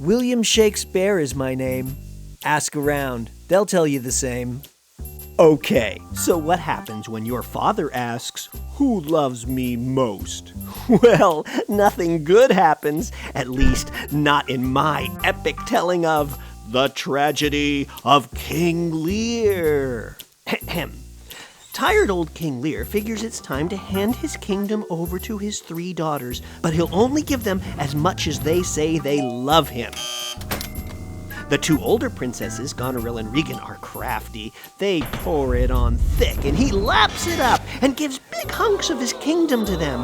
William Shakespeare is my name. Ask around, they'll tell you the same. Okay, so what happens when your father asks, "Who loves me most?" Well, nothing good happens, at least not in my epic telling of The Tragedy of King Lear. Tired old King Lear figures it's time to hand his kingdom over to his 3 daughters, but he'll only give them as much as they say they love him. The 2 older princesses, Goneril and Regan, are crafty. They pour it on thick, and he laps it up and gives big hunks of his kingdom to them.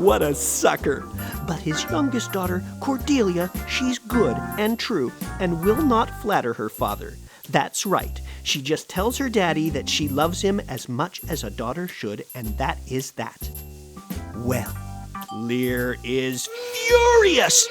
What a sucker! But his youngest daughter, Cordelia, she's good and true and will not flatter her father. That's right. She just tells her daddy that she loves him as much as a daughter should, and that is that. Well, Lear is furious.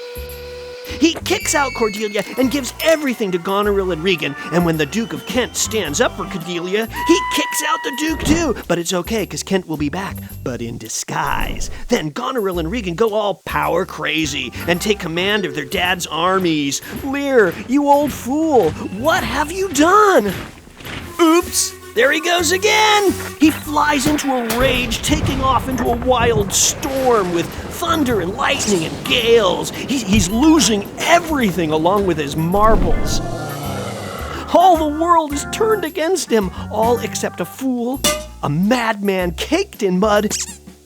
He kicks out Cordelia and gives everything to Goneril and Regan, and when the Duke of Kent stands up for Cordelia, he kicks out the Duke too. But it's okay, because Kent will be back, but in disguise. Then Goneril and Regan go all power crazy and take command of their dad's armies. Lear, you old fool, what have you done? Oops! There he goes again! He flies into a rage, taking off into a wild storm with thunder and lightning and gales. He's losing everything along with his marbles. All the world is turned against him, all except a fool, a madman caked in mud,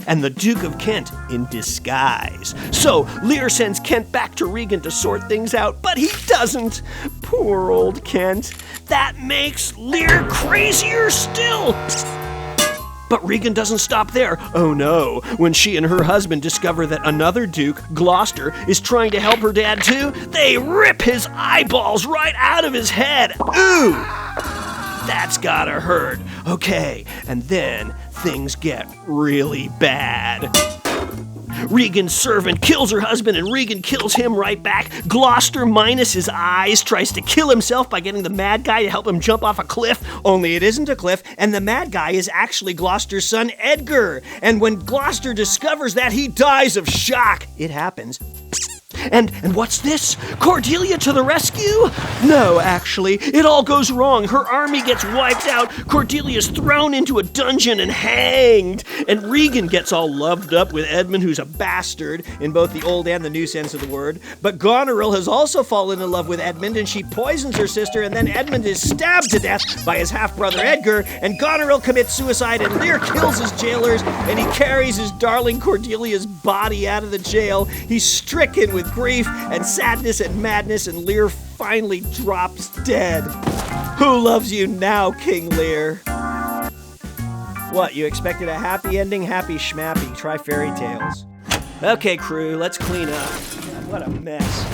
and the Duke of Kent in disguise. So Lear sends Kent back to Regan to sort things out, but he doesn't. Poor old Kent. That makes Lear crazier still. But Regan doesn't stop there. Oh no, when she and her husband discover that another duke, Gloucester, is trying to help her dad too, they rip his eyeballs right out of his head. Ooh! That's gotta hurt. Okay, and then things get really bad. Regan's servant kills her husband, and Regan kills him right back. Gloucester, minus his eyes, tries to kill himself by getting the mad guy to help him jump off a cliff, only it isn't a cliff, and the mad guy is actually Gloucester's son, Edgar. And when Gloucester discovers that, he dies of shock. It happens. And what's this? Cordelia to the rescue? No, actually, it all goes wrong. Her army gets wiped out, Cordelia's thrown into a dungeon and hanged, and Regan gets all loved up with Edmund, who's a bastard in both the old and the new sense of the word. But Goneril has also fallen in love with Edmund, and she poisons her sister, and then Edmund is stabbed to death by his half-brother Edgar, and Goneril commits suicide, and Lear kills his jailers, and he carries his darling Cordelia's body out of the jail. He's stricken with grief and sadness and madness, and Lear finally drops dead. Who loves you now, King Lear? What, you expected a happy ending? Happy schmappy. Try fairy tales. Okay, crew, let's clean up. What a mess.